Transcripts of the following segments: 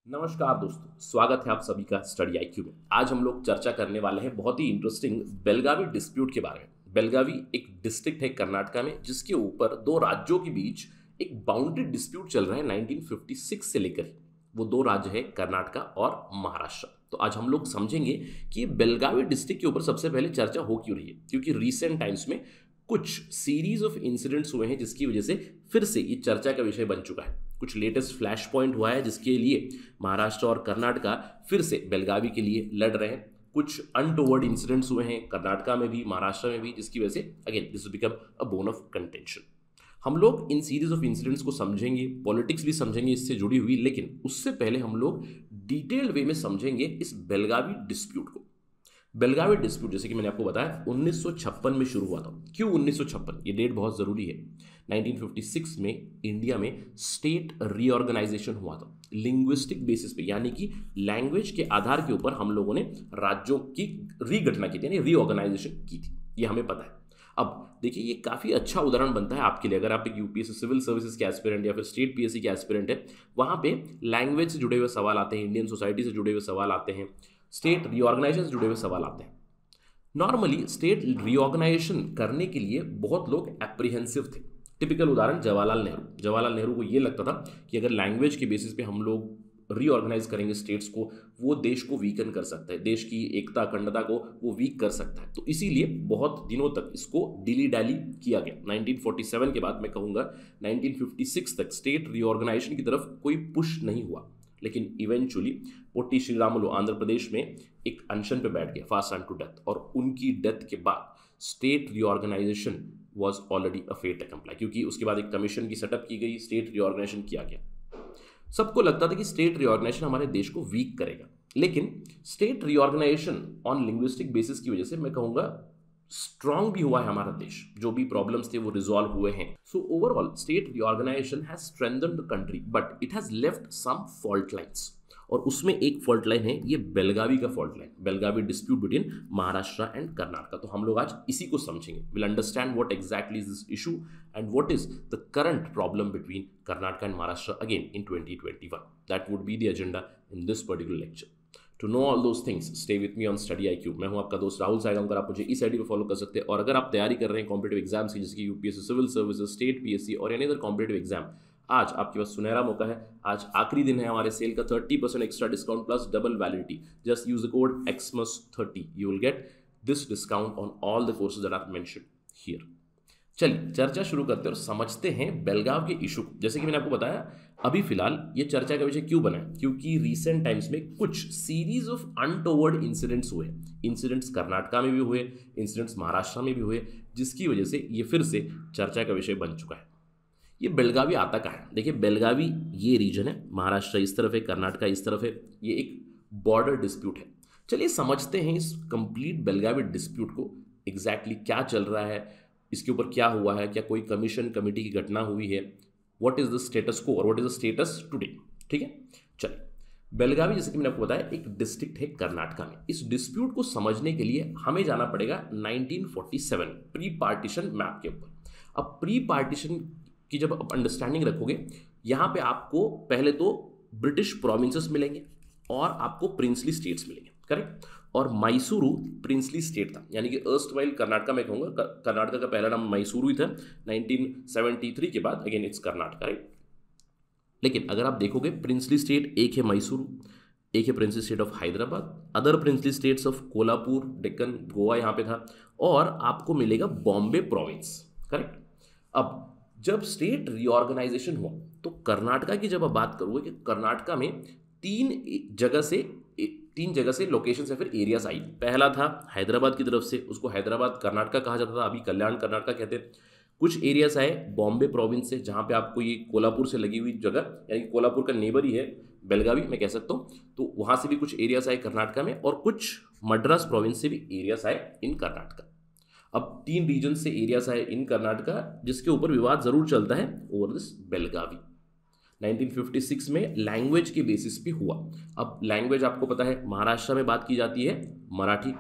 नमस्कार दोस्तों, स्वागत है आप सभी का स्टडी आईक्यू में। आज हम लोग चर्चा करने वाले हैं बहुत ही इंटरेस्टिंग बेलगावी डिस्प्यूट के बारे में। बेलगावी एक डिस्ट्रिक्ट है कर्नाटका में, जिसके ऊपर दो राज्यों के बीच एक बाउंड्री डिस्प्यूट चल रहा है 1956 से लेकर ही। वो दो राज्य है कर्नाटका और महाराष्ट्र। तो आज हम लोग समझेंगे कि ये बेलगावी डिस्ट्रिक्ट के ऊपर सबसे पहले चर्चा हो क्यों रही है, क्योंकि रिसेंट टाइम्स में कुछ सीरीज ऑफ इंसिडेंट्स हुए हैं जिसकी वजह से फिर से ये चर्चा का विषय बन चुका है। कुछ लेटेस्ट फ्लैश पॉइंट हुआ है जिसके लिए महाराष्ट्र और कर्नाटका फिर से बेलगावी के लिए लड़ रहे हैं। कुछ अनटोवर्ड इंसिडेंट्स हुए हैं कर्नाटका में भी, महाराष्ट्र में भी, जिसकी वजह से again this become a bone of contention. हम लोग इन सीरीज ऑफ इंसिडेंट्स को समझेंगे, पॉलिटिक्स भी समझेंगे इससे जुड़ी हुई, लेकिन उससे पहले हम लोग डिटेल्ड वे में समझेंगे इस बेलगावी डिस्प्यूट को। बेलगावी डिस्प्यूट, जैसे कि मैंने आपको बताया, 1956 में शुरू हुआ था। क्यों 1956? ये डेट बहुत ज़रूरी है। 1956 में इंडिया में स्टेट रीऑर्गेनाइजेशन हुआ था लिंग्विस्टिक बेसिस पे, यानी कि लैंग्वेज के आधार के ऊपर हम लोगों ने राज्यों की रीगठना की थी, यानी रीऑर्गेनाइजेशन की थी। ये हमें पता है। अब देखिए, ये काफ़ी अच्छा उदाहरण बनता है आपके लिए अगर आप एक यूपीएससी सिविल सर्विसेज के एस्पिरेंट या फिर स्टेट पीएससी के एस्पिरेंट है। वहाँ पे लैंग्वेज से जुड़े हुए सवाल आते हैं, इंडियन सोसाइटी से जुड़े हुए सवाल आते हैं, स्टेट रीऑर्गेनाइजेशन से जुड़े हुए सवाल आते हैं। नॉर्मली स्टेट रीऑर्गेनाइजेशन करने के लिए बहुत लोग एप्रीहेंसिव थे। टिपिकल उदाहरण जवाहरलाल नेहरू। जवाहरलाल नेहरू को ये लगता था कि अगर लैंग्वेज के बेसिस पे हम लोग रीऑर्गेनाइज करेंगे स्टेट्स को, वो देश को वीकन कर सकता है, देश की एकता अखंडता को वो वीक कर सकता है। तो इसीलिए बहुत दिनों तक इसको डिली डैली किया गया। 1947 के बाद मैं कहूँगा 1956 तक स्टेट रीऑर्गेनाइजेशन की तरफ कोई पुश नहीं हुआ। लेकिन इवेंचुअली पोट्टी श्रीरामुलु आंध्र प्रदेश में एक अनशन पे बैठ गया, फास्ट टू डेथ, और उनकी डेथ के बाद state reorganisation was already a fait accompli, क्योंकि उसके बाद एक कमीशन की सेटअप की गई, स्टेट रीऑर्गेनाइजेशन किया गया। सबको लगता था कि स्टेट रीऑर्गेनाइजेशन हमारे देश को वीक करेगा, लेकिन state reorganisation on linguistic basis की वजह से मैं कहूँगा स्ट्रांग भी हुआ है हमारा देश। जो भी प्रॉब्लम्स थे वो रिजॉल्व हुए हैं। So overall state reorganisation has strengthened the country, but it has left some fault lines, और उसमें एक फॉल्ट लाइन है ये बेलगावी का fault line, Belagavi dispute between Maharashtra and Karnataka. तो हम लोग आज इसी को समझेंगे। Will understand what exactly is this issue and what is the current problem between Karnataka and Maharashtra again in 2021। That would be the agenda in this particular lecture. To know all those things, stay with me on study IQ. मैं हूं आपका दोस्त राहुल सायगांवकर। आप मुझे इस ID पे follow कर सकते हैं। और अगर आप तैयारी कर रहे हैं कॉम्पिटेटिव एग्जाम्स की, जैसे कि UPSC civil services, state PSC और एनी अदर कॉम्पिटेटिव एग्जाम, आज आपके पास सुनहरा मौका है। आज आखिरी दिन है हमारे सेल का, 30% extra discount plus double validity. Just use the code XMUS30, you will get this discount on all the courses that are mentioned here. चलिए चर्चा शुरू करते हैं और समझते हैं बेलगाव के इशू को। जैसे कि मैंने आपको बताया, अभी फिलहाल ये चर्चा का विषय क्यों बना है, क्योंकि रिसेंट टाइम्स में कुछ सीरीज ऑफ अनटोवर्ड इंसिडेंट्स हुए। इंसिडेंट्स कर्नाटका में भी हुए, इंसिडेंट्स महाराष्ट्र में भी हुए, जिसकी वजह से ये फिर से चर्चा का विषय बन चुका है। ये बेलगावी आता कहाँ है? देखिए, बेलगावी ये रीजन है, महाराष्ट्र इस तरफ है, कर्नाटका इस तरफ है। ये एक बॉर्डर डिस्प्यूट है। चलिए समझते हैं इस कंप्लीट बेलगावी डिस्प्यूट को, एग्जैक्टली क्या चल रहा है, इसके ऊपर क्या हुआ है, क्या कोई कमीशन कमेटी की घटना हुई है, व्हाट इज द स्टेटस को और what is the status today. ठीक है, चलिए। बेलगावी, जैसे कि मैंने आपको बताया, एक डिस्ट्रिक्ट है कर्नाटका में। इस डिस्प्यूट को समझने के लिए हमें जाना पड़ेगा 1947 प्री पार्टीशन मैप के ऊपर। अब प्री पार्टीशन की जब आप अंडरस्टैंडिंग रखोगे, यहाँ पे आपको पहले तो ब्रिटिश प्रोविंसेस मिलेंगे और आपको प्रिंसली स्टेट्स मिलेंगे, करेक्ट। और मैसूरू प्रिंसली स्टेट था, यानी कि अर्स्टवाइल कर्नाटका में कहूँगा, कर्नाटका का पहला नाम मैसूरू ही था। 1973 के बाद अगेन इट्स कर्नाटका, राइट। लेकिन अगर आप देखोगे, प्रिंसली स्टेट एक है मैसूरू, एक है princely state of Hyderabad, other princely states of Kolhapur, Deccan, Goa यहाँ पे था, और आपको मिलेगा बॉम्बे प्रोविंस, करेक्ट। अब जब स्टेट रीऑर्गेनाइजेशन हुआ तो कर्नाटका की जब आप बात करोगे कि कर्नाटका में तीन जगह से लोकेशन या फिर एरियाज आई। पहला था हैदराबाद की तरफ से, उसको हैदराबाद कर्नाटका कहा जाता था, अभी कल्याण कर्नाटका कहते हैं। कुछ एरियाज आए बॉम्बे प्रोविंस से, जहाँ पे आपको ये कोल्हापुर से लगी हुई जगह, यानी कोल्हापुर का नेबर ही है बेलगावी, मैं कह सकता हूँ। तो वहाँ से भी कुछ एरियाज आए कर्नाटका में, और कुछ मद्रास प्रोविंस से भी एरियाज आए इन कर्नाटका। अब 3 रीजन से एरियाज आए इन कर्नाटका, जिसके ऊपर विवाद जरूर चलता है ओवर दिस बेलगावी। 1956 में लैंग्वेज के बेसिस पे हुआ। अब लैंग्वेज आपको पता है, महाराष्ट्र में बात की जाती है मराठी,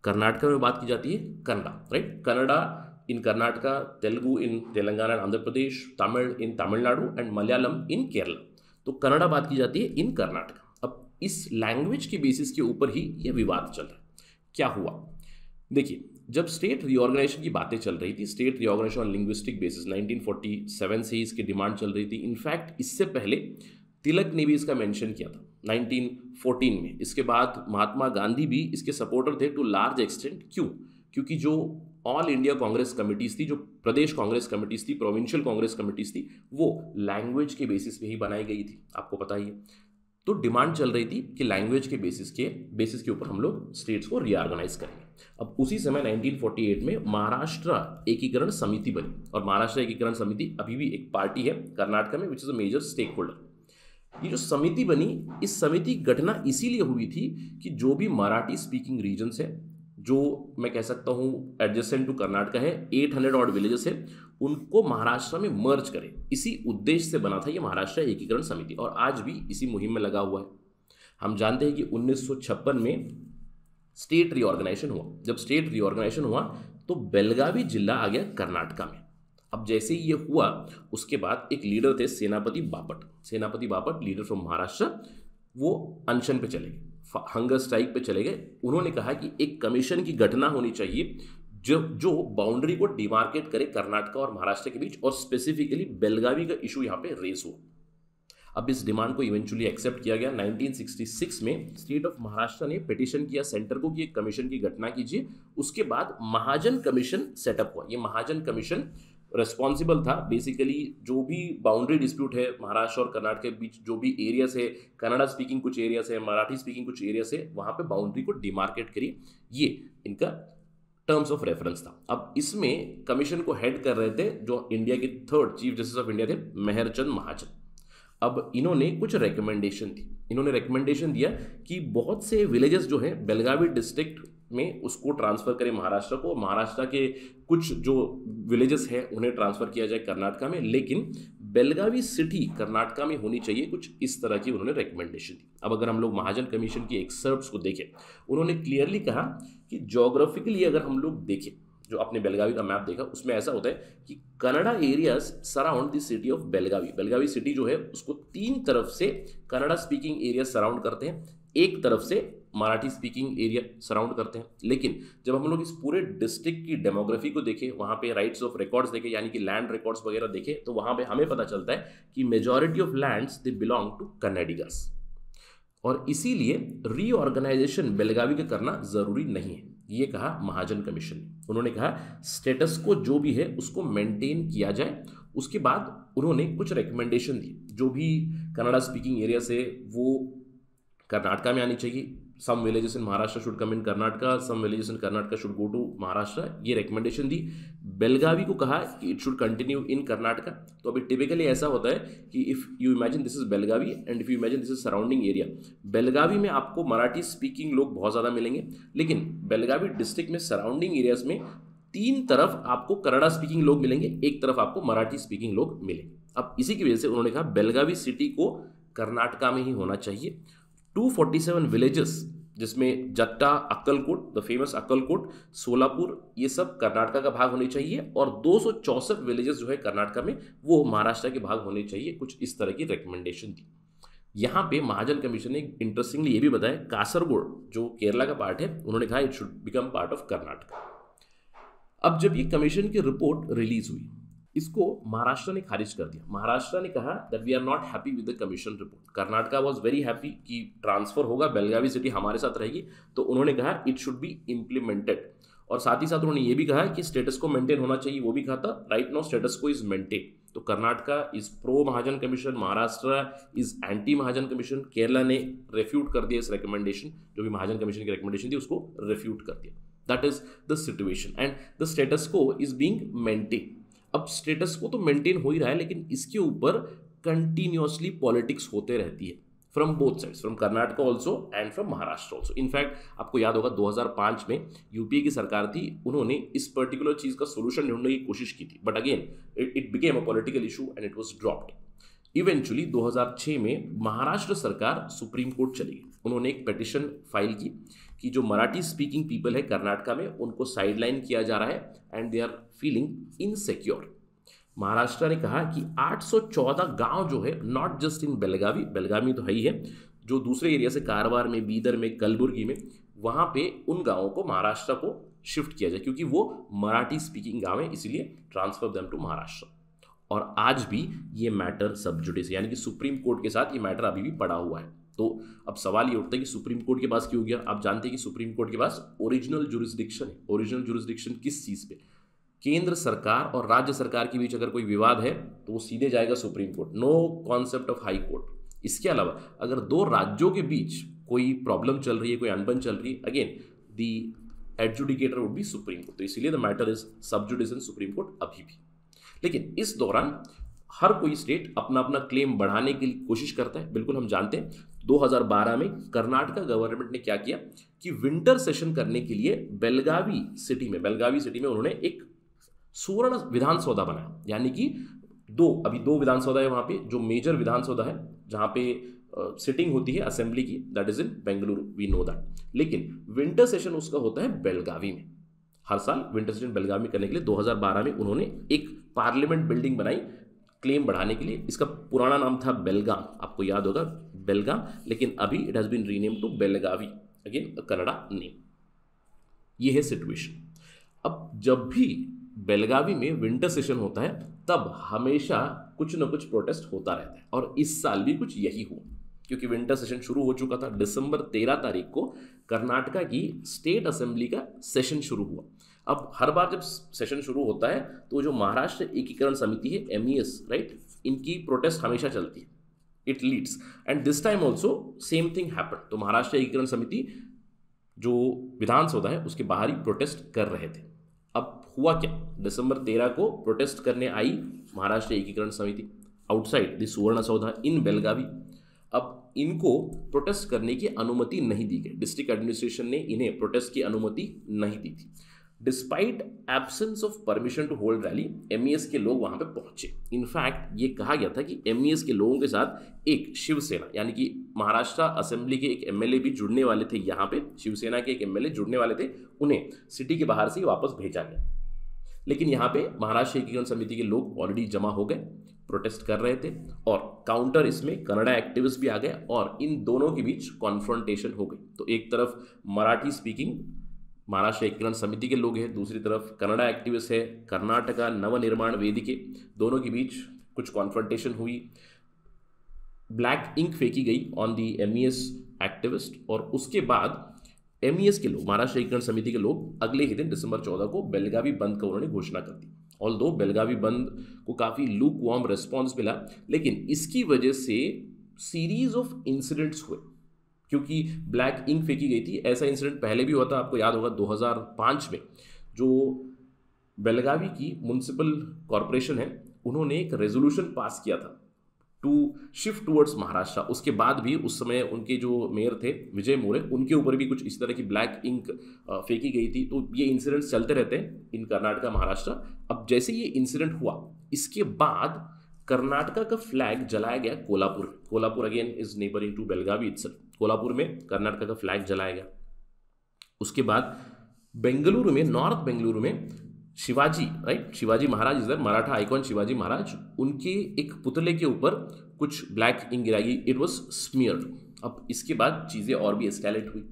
कर्नाटका में बात की जाती है Kannada, right. Kannada in Karnataka, Telugu in Telangana and Andhra Pradesh, Tamil in Tamil Nadu and Malayalam in Kerala. तो कन्नड़ा बात की जाती है इन कर्नाटक। अब इस लैंग्वेज के बेसिस के ऊपर ही ये विवाद चल रहा है। क्या हुआ, देखिए, जब स्टेट रीऑर्गेनाइजेशन की बातें चल रही थी, state reorganisation on linguistic basis 1947 से ही इसकी डिमांड चल रही थी। इनफैक्ट इससे पहले तिलक ने भी इसका मेंशन किया था 1914 में। इसके बाद महात्मा गांधी भी इसके सपोर्टर थे टू लार्ज एक्सटेंट। क्यों? क्योंकि जो ऑल इंडिया कांग्रेस कमिटीज थी, जो प्रदेश कांग्रेस कमिटीज थी, प्रोविंशियल कांग्रेस कमिटीज थी, वो लैंग्वेज के बेसिस पे ही बनाई गई थी, आपको पता ही है। तो डिमांड चल रही थी कि लैंग्वेज के बेसिस के ऊपर हम लोग स्टेट्स को रीऑर्गेनाइज करेंगे। अब उसी समय 1948 में महाराष्ट्र एकीकरण समिति बनी, और महाराष्ट्र एकीकरण समिति अभी भी एक पार्टी है कर्नाटक में, which is a major stakeholder. ये जो समिति बनी, इस समिति की गठना इसीलिए हुई थी कि जो भी मराठी स्पीकिंग रीजन्स है, जो मैं कह सकता हूँ एडजेसेंट टू कर्नाटक है, 800 ऑड विलेजेस है, उनको महाराष्ट्र में मर्ज करे। इसी उद्देश्य से बना था ये महाराष्ट्र एकीकरण समिति, और आज भी इसी मुहिम में लगा हुआ है। हम जानते हैं कि 1956 में स्टेट रीऑर्गेनाइजेशन हुआ। जब स्टेट रीऑर्गेनाइजेशन हुआ तो बेलगावी जिला आ गया कर्नाटक में। अब जैसे ही ये हुआ, उसके बाद एक लीडर थे सेनापति बापट लीडर फ्रॉम महाराष्ट्र, वो अनशन पे चले गए, हंगर स्ट्राइक पे चले गए। उन्होंने कहा कि एक कमीशन की गठना होनी चाहिए जो बाउंड्री को डिमार्केट करे कर्नाटक और महाराष्ट्र के बीच, और स्पेसिफिकली बेलगावी का इशू यहाँ पे रेस हुआ। अब इस डिमांड को इवेंचुअली एक्सेप्ट किया गया। 1966 में स्टेट ऑफ महाराष्ट्र ने पिटीशन किया सेंटर को कि एक कमीशन की घटना कीजिए। उसके बाद महाजन कमीशन सेटअप हुआ। ये महाजन कमीशन रिस्पॉन्सिबल था बेसिकली जो भी बाउंड्री डिस्प्यूट है महाराष्ट्र और कर्नाटक के बीच, जो भी एरियाज है, कन्नड़ा स्पीकिंग कुछ एरियाज है, मराठी स्पीकिंग कुछ एरियाज है, वहाँ पे बाउंड्री को डिमार्केट करिए, ये इनका टर्म्स ऑफ रेफरेंस था। अब इसमें कमीशन को हेड कर रहे थे जो इंडिया के third chief justice of India थे, मेहरचंद महाजन। अब इन्होंने कुछ रिकमेंडेशन दी। इन्होंने रिकमेंडेशन दिया कि बहुत से विलेजेस जो हैं बेलगावी डिस्ट्रिक्ट में, उसको ट्रांसफर करें महाराष्ट्र को, महाराष्ट्र के कुछ जो विलेजेस हैं उन्हें ट्रांसफर किया जाए कर्नाटक में, लेकिन बेलगावी सिटी कर्नाटक में होनी चाहिए। कुछ इस तरह की उन्होंने रिकमेंडेशन दी। अब अगर हम लोग महाजन कमीशन की एक्सर्प्ट्स को देखें, उन्होंने क्लियरली कहा कि ज्योग्राफिकली अगर हम लोग देखें, जो आपने बेलगावी का मैप देखा उसमें ऐसा होता है कि Kannada areas surround the city of Belagavi. Belagavi city जो है उसको 3 तरफ से कन्नड़ा स्पीकिंग एरिया सराउंड करते हैं, एक तरफ से मराठी स्पीकिंग एरिया सराउंड करते हैं। लेकिन जब हम लोग इस पूरे डिस्ट्रिक्ट की डेमोग्राफी को देखें, वहाँ पे राइट्स ऑफ रिकॉर्ड्स देखें, यानी कि लैंड रिकॉर्ड्स वगैरह देखें, तो वहाँ पे हमें पता चलता है कि majority of lands they belong to Kannadigas, और इसीलिए रीऑर्गेनाइजेशन बेलगावी का करना जरूरी नहीं है, ये कहा महाजन कमीशन ने। उन्होंने कहा स्टेटस को जो भी है उसको मेंटेन किया जाए। उसके बाद उन्होंने कुछ रिकमेंडेशन दी, जो भी कन्नड़ा स्पीकिंग एरिया से वो कर्नाटक में आनी चाहिए। Some villages in Maharashtra should come in Karnataka, some villages in Karnataka should go to Maharashtra, ये रिकमेंडेशन दी। बेलगावी को कहा कि it should continue in Karnataka. तो अभी टिपिकली ऐसा होता है कि if you imagine this is Belagavi and if you imagine this is surrounding area, Belagavi में आपको मराठी स्पीकिंग लोग बहुत ज़्यादा मिलेंगे, लेकिन बेलगावी डिस्ट्रिक्ट में सराउंडिंग एरियाज में 3 तरफ आपको कन्नड़ा स्पीकिंग लोग मिलेंगे, एक तरफ आपको मराठी स्पीकिंग लोग मिलेंगे। अब इसी की वजह से उन्होंने कहा बेलगावी सिटी को कर्नाटक में ही होना चाहिए। 247 विलेजेस, जिसमें जट्टा, अक्कलकोट, द फेमस अक्कलकोट, सोलापुर, ये सब कर्नाटक का भाग होने चाहिए, और 264 विलेजेस जो है कर्नाटक में वो महाराष्ट्र के भाग होने चाहिए। कुछ इस तरह की रिकमेंडेशन दी। यहाँ पे महाजन कमीशन ने इंटरेस्टिंगली ये भी बताया कासरगोड जो केरला का पार्ट है, उन्होंने कहा it should become part of Karnataka. अब जब ये कमीशन की रिपोर्ट रिलीज हुई, इसको महाराष्ट्र ने खारिज कर दिया। महाराष्ट्र ने कहा that we are not happy with the commission report. Karnataka was very happy कि ट्रांसफर होगा, बेलगावी सिटी हमारे साथ रहेगी, तो उन्होंने कहा इट शुड बी इम्प्लीमेंटेड। और साथ ही साथ उन्होंने ये भी कहा कि स्टेटस को मेंटेन होना चाहिए, वो भी कहा था राइट नाउ स्टेटस को इज मेंटेन। तो Karnataka is pro Mahajan commission, Maharashtra is anti Mahajan commission. Kerala ने रेफ्यूट कर दिया इस रिकमेंडेशन, जो भी महाजन कमीशन की रिकमेंडेशन थी उसको रेफ्यूट कर दिया। That is the situation and the status को इज बीइंग मेंटेन। अब स्टेटस को तो मेंटेन हो ही रहा है, लेकिन इसके ऊपर कंटिन्यूअसली पॉलिटिक्स होते रहती है from both sides, from Karnataka also and from Maharashtra also. In fact आपको याद होगा 2005 में यूपीए की सरकार थी, उन्होंने इस पर्टिकुलर चीज का सोल्यूशन ढूंढने की कोशिश की थी, but again it became a political issue and it was dropped. Eventually 2006 में महाराष्ट्र सरकार सुप्रीम कोर्ट चली गई। उन्होंने एक पिटीशन फाइल की कि जो मराठी स्पीकिंग पीपल है कर्नाटक में, उनको साइडलाइन किया जा रहा है and they are feeling insecure. Maharashtra ने कहा कि 814 गांव जो है, not just in Belagavi, Belagavi तो है ही है, जो दूसरे एरिया से कारवार में, बीदर में, कलबुर्गी में, वहां पे उन गांवों को महाराष्ट्र को शिफ्ट किया जाए, क्योंकि वो मराठी स्पीकिंग गांव है, इसीलिए ट्रांसफर देम टू महाराष्ट्र। और आज भी ये मैटर सब जुडिस, यानी कि सुप्रीम कोर्ट के साथ ये मैटर अभी भी पड़ा हुआ है। तो अब सवाल ये उठता है कि सुप्रीम कोर्ट के पास क्यों गया। आप जानते हैं कि सुप्रीम कोर्ट के पास ओरिजिनल जुरिस्डिक्शन है। ओरिजिनल जुरिस्डिक्शन किस चीज़ पे? केंद्र सरकार और राज्य सरकार के बीच अगर कोई विवाद है तो वो सीधे जाएगा Supreme Court, no concept of High Court. इसके अलावा अगर दो राज्यों के बीच कोई प्रॉब्लम चल रही है, कोई अनबन चल रही है, again the adjudicator would be supreme court. तो इसीलिए द मैटर इज सब जुडिस इन सुप्रीम कोर्ट अभी भी। लेकिन इस दौरान हर कोई स्टेट अपना अपना क्लेम बढ़ाने की कोशिश करता है। बिल्कुल हम जानते हैं 2012 में कर्नाटका गवर्नमेंट ने क्या किया कि विंटर सेशन करने के लिए बेलगावी सिटी में उन्होंने एक सुवर्ण विधानसौधा बनाया, यानी कि अभी दो विधानसौधा है वहाँ पे। जो मेजर विधानसौधा है जहाँ पे सिटिंग होती है असेंबली की, that is in Bengaluru, we know that. लेकिन विंटर सेशन उसका होता है बेलगावी में। हर साल विंटर सेशन बेलगावी में करने के लिए 2012 में उन्होंने एक पार्लियामेंट बिल्डिंग बनाई क्लेम बढ़ाने के लिए। इसका पुराना नाम था बेलगाम, आपको याद होगा बेलगाम, लेकिन अभी it has been rename to Belagavi, again Kannada name. ये है सिचुएशन। अब जब भी बेलगावी में विंटर सेशन होता है तब हमेशा कुछ न कुछ प्रोटेस्ट होता रहता है, और इस साल भी कुछ यही हुआ, क्योंकि विंटर सेशन शुरू हो चुका था। दिसंबर 13 तारीख को कर्नाटका की स्टेट असेंबली का सेशन शुरू हुआ। अब हर बार जब सेशन शुरू होता है तो जो महाराष्ट्र एकीकरण समिति है, MES, राइट, इनकी प्रोटेस्ट हमेशा चलती है, it leads, and this time also same thing happened. तो महाराष्ट्र एकीकरण समिति जो विधानसौधा है उसके बाहर ही प्रोटेस्ट कर रहे थे। अब हुआ क्या, दिसंबर 13 को प्रोटेस्ट करने आई महाराष्ट्र एकीकरण समिति आउटसाइड द सुवर्ण सौधा इन बेलगावी। अब इनको प्रोटेस्ट करने की अनुमति नहीं दी गई, डिस्ट्रिक्ट एडमिनिस्ट्रेशन ने इन्हें प्रोटेस्ट की अनुमति नहीं दी थी। Despite absence of permission to hold rally, MES के लोग वहां पे पहुंचे। इनफैक्ट ये कहा गया था कि MES के लोगों के साथ एक शिवसेना, यानी कि महाराष्ट्र असेंबली के एक MLA भी जुड़ने वाले थे, यहाँ पे शिवसेना के एक MLA जुड़ने वाले थे, उन्हें सिटी के बाहर से वापस भेजा गया। लेकिन यहाँ पे महाराष्ट्र एकीकरण समिति के लोग ऑलरेडी जमा हो गए, प्रोटेस्ट कर रहे थे, और काउंटर इसमें कन्नड़ा एक्टिविस्ट भी आ गए, और इन दोनों के बीच कॉन्फ्रंटेशन हो गई। तो एक तरफ मराठी स्पीकिंग महाराष्ट्र एकीकरण समिति के लोग हैं, दूसरी तरफ कन्नड़ा एक्टिविस्ट है, कर्नाटका नवनिर्माण वेदिके, दोनों के बीच कुछ कॉन्फ्रंटेशन हुई। ब्लैक इंक फेंकी गई ऑन दी MES एक्टिविस्ट, और उसके बाद MES के लोग, महाराष्ट्र एकीकरण समिति के लोग, अगले ही दिन दिसंबर 14 को बेलगावी बंद का उन्होंने घोषणा कर दी। ऑल्दो बेलगावी बंद को काफ़ी लूक वार्म रिस्पॉन्स मिला, लेकिन इसकी वजह से सीरीज ऑफ इंसिडेंट्स हुए, क्योंकि ब्लैक इंक फेंकी गई थी। ऐसा इंसिडेंट पहले भी हुआ था, आपको याद होगा 2005 में, जो बेलगावी की म्युनिसिपल कॉरपोरेशन है, उन्होंने एक रेजोल्यूशन पास किया था टू शिफ्ट टुवर्ड्स महाराष्ट्र। उसके बाद भी उस समय उनके जो मेयर थे विजय मोरे, उनके ऊपर भी कुछ इस तरह की ब्लैक इंक फेंकी गई थी। तो ये इंसिडेंट्स चलते रहते हैं इन कर्नाटका महाराष्ट्र। अब जैसे ये इंसिडेंट हुआ, इसके बाद कर्नाटका का फ्लैग जलाया गया Kolhapur. Kolhapur again is neighbouring to Belagavi itself. Kolhapur में कर्नाटका का फ्लैग जलाया गया। उसके बाद बेंगलुरु में, नॉर्थ बेंगलुरु में शिवाजी, राइट, शिवाजी महाराज इधर, मराठा आइकॉन शिवाजी महाराज, उनके एक पुतले के ऊपर कुछ ब्लैक इंक गिराई, इट वाज स्मियर्ड। अब इसके बाद चीज़ें और भी एस्केलेट हुई।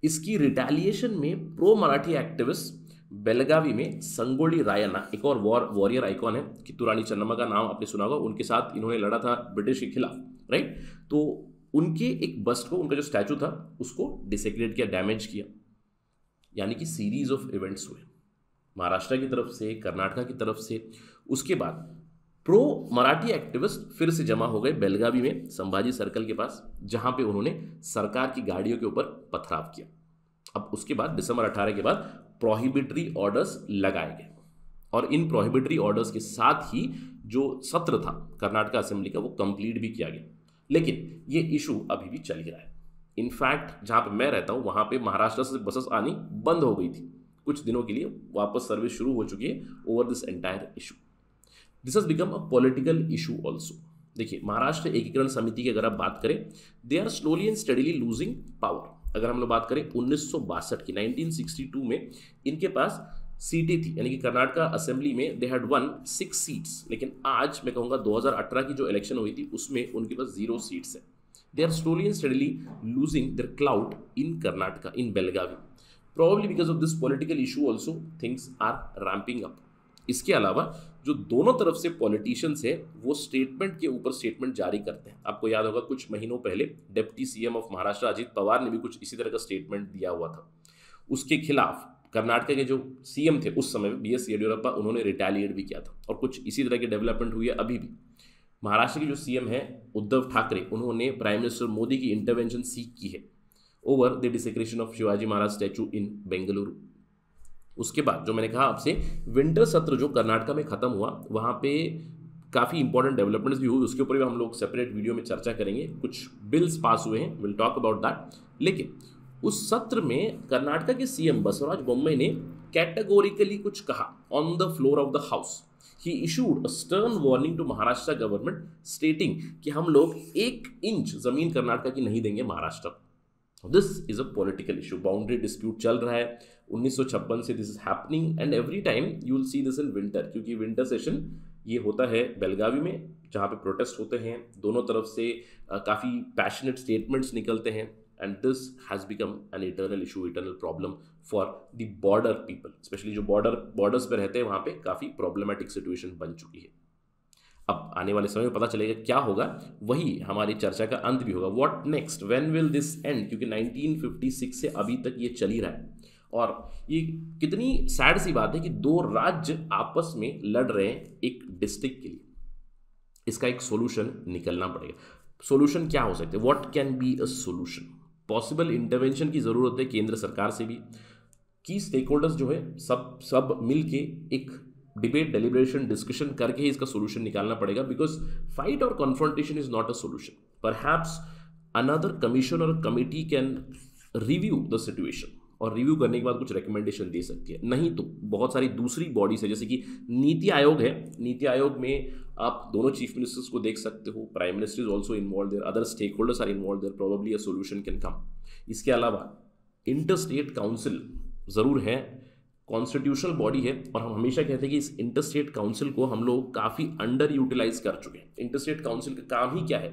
इसकी रिटेलिएशन में प्रो मराठी एक्टिविस्ट बेलगावी में संगोली रायन्ना, एक और वॉरियर आइकॉन है, कित्तूरानी चन्नम्मा का नाम आपने सुना होगा, उनके साथ इन्होंने लड़ा था ब्रिटिश के खिलाफ, राइट। तो उनके एक बस्ट को, उनका जो स्टैचू था उसको डिसेक्रेट किया, डैमेज किया, यानी कि सीरीज ऑफ इवेंट्स हुए महाराष्ट्र की तरफ से, कर्नाटका की तरफ से। उसके बाद प्रो मराठी एक्टिविस्ट फिर से जमा हो गए बेलगावी में संभाजी सर्कल के पास, जहां पे उन्होंने सरकार की गाड़ियों के ऊपर पथराव किया। अब उसके बाद दिसंबर 18 के बाद प्रोहिबिटरी ऑर्डर्स लगाए गए, और इन प्रोहिबिटरी ऑर्डर्स के साथ ही जो सत्र था कर्नाटका असेंबली का वो कंप्लीट भी किया गया। लेकिन ये इशू अभी भी चल ही रहा है। इनफैक्ट जहाँ पे मैं रहता हूँ वहाँ पे महाराष्ट्र से बसेस आनी बंद हो गई थी, कुछ दिनों के लिए वापस सर्विस शुरू हो चुकी है over this entire issue. This has become a political issue also. देखिए, महाराष्ट्र एकीकरण समिति की अगर आप बात करें, they are slowly and steadily losing power. अगर हम लोग बात करें 1962 की, 1962 में इनके पास सीटें थी, यानी कि कर्नाटका असेंबली में दे हैड वन 6 सीट्स, लेकिन आज मैं कहूँगा 2018 की जो इलेक्शन हुई थी उसमें उनके पास 0 सीट्स है। They are slowly and steadily losing their clout in Karnataka, in Belagavi, probably because of this political issue also things are ramping up. इसके अलावा जो दोनों तरफ से पॉलिटिशियंस है वो स्टेटमेंट के ऊपर स्टेटमेंट जारी करते हैं। आपको याद होगा कुछ महीनों पहले deputy CM of Maharashtra Ajit Pawar ने भी कुछ इसी तरह का स्टेटमेंट दिया हुआ था। उसके खिलाफ कर्नाटक के जो सीएम थे उस समय बीएस येडियुरप्पा, उन्होंने रिटेलिएट भी किया था, और कुछ इसी तरह की डेवलपमेंट हुई है अभी भी। महाराष्ट्र के जो सीएम है उद्धव ठाकरे, उन्होंने प्राइम मिनिस्टर मोदी की इंटरवेंशन सीख की है over the desecration of Shivaji Maharaj statue in Bengaluru. उसके बाद जो मैंने कहा आपसे, विंटर सत्र जो कर्नाटक में खत्म हुआ, वहाँ पे काफ़ी इंपॉर्टेंट डेवलपमेंट्स भी हुई, उसके ऊपर भी हम लोग सेपरेट वीडियो में चर्चा करेंगे। कुछ बिल्स पास हुए हैं, विल टॉक अबाउट दैट। लेकिन उस सत्र में कर्नाटक के सीएम बसवराज बोम्मई ने कैटेगोरिकली कुछ कहा on the floor of the house. He issued a stern warning to Maharashtra government stating कि हम लोग 1 इंच जमीन कर्नाटक की नहीं देंगे Maharashtra. This is a political issue, boundary dispute चल रहा है 1956 से this is happening, and every time you will see this in winter, क्योंकि विंटर सेशन ये होता है बेलगावी में जहाँ पे प्रोटेस्ट होते हैं, दोनों तरफ से काफ़ी पैशनेट स्टेटमेंट्स निकलते हैं, and this has become an eternal issue, eternal problem for the border people, specially जो बॉर्डर्स पे रहते हैं वहाँ पे काफ़ी प्रॉब्लमेटिक सिचुएशन बन चुकी है। अब आने वाले समय में पता चलेगा क्या होगा, वही हमारी चर्चा का अंत भी होगा। What next, when will this and, क्योंकि 1956 से अभी तक ये चल ही रहा है, और ये कितनी सैड सी बात है कि 2 राज्य आपस में लड़ रहे हैं एक डिस्ट्रिक्ट के लिए। इसका एक सोल्यूशन निकलना पड़ेगा। सोल्यूशन क्या हो सकते हैं, what can be a solution? Possible intervention की ज़रूरत है केंद्र सरकार से भी, की स्टेक होल्डर्स जो है सब मिल के एक डिबेट, डेलिब्रेशन, डिस्कशन करके ही इसका सोल्यूशन निकालना पड़ेगा, बिकॉज फाइट और confrontation is not a solution. Perhaps another commission और committee can review the situation, और रिव्यू करने के बाद कुछ रिकमेंडेशन दे सकती है। नहीं तो बहुत सारी दूसरी बॉडीज है, जैसे कि नीति आयोग है, नीति आयोग में आप दोनों चीफ मिनिस्टर्स को देख सकते हो, prime minister is also involve there, other stakeholders are involve there, probably a solution can come. इसके अलावा इंटर स्टेट काउंसिल ज़रूर है, कॉन्स्टिट्यूशनल बॉडी है, और हम हमेशा कहते हैं कि इस इंटर स्टेट काउंसिल को हम लोग काफ़ी अंडर यूटिलाइज कर चुके हैं। इंटर स्टेट काउंसिल का काम ही क्या है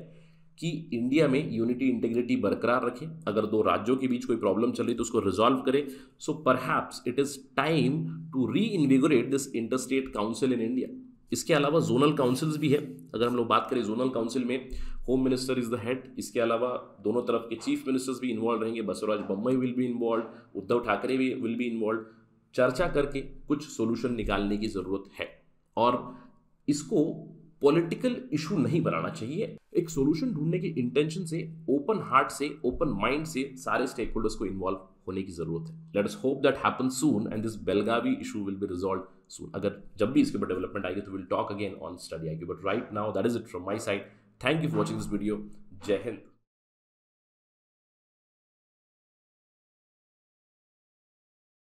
कि इंडिया में यूनिटी, इंटीग्रिटी बरकरार रखें, अगर 2 राज्यों के बीच कोई प्रॉब्लम चल रही तो उसको रिजॉल्व करे। So perhaps it is time to reinvigorate this inter state council in India. इसके अलावा जोनल काउंसिल्स भी है, अगर हम लोग बात करें जोनल काउंसिल में home minister is the head, इसके अलावा दोनों तरफ के चीफ मिनिस्टर्स भी इन्वॉल्व रहेंगे, Basavaraj Bommai will be involve, Uddhav Thackeray भी विल बी इन्वॉल्व। चर्चा करके कुछ सोल्यूशन निकालने की ज़रूरत है, और इसको पॉलिटिकल इशू नहीं बनाना चाहिए। एक सोल्यूशन ढूंढने के इंटेंशन से, ओपन हार्ट से, ओपन माइंड से सारे स्टेक होल्डर्स को इन्वॉल्व होने की जरूरत है। Let us hope that happens soon and this Belagavi issue will be resolved soon. अगर जब भी इसके ऊपर डेवलपमेंट आएगी तो will talk again on study IQ, but right now that is it from my side. Thank you for watching this video. Jai Hind.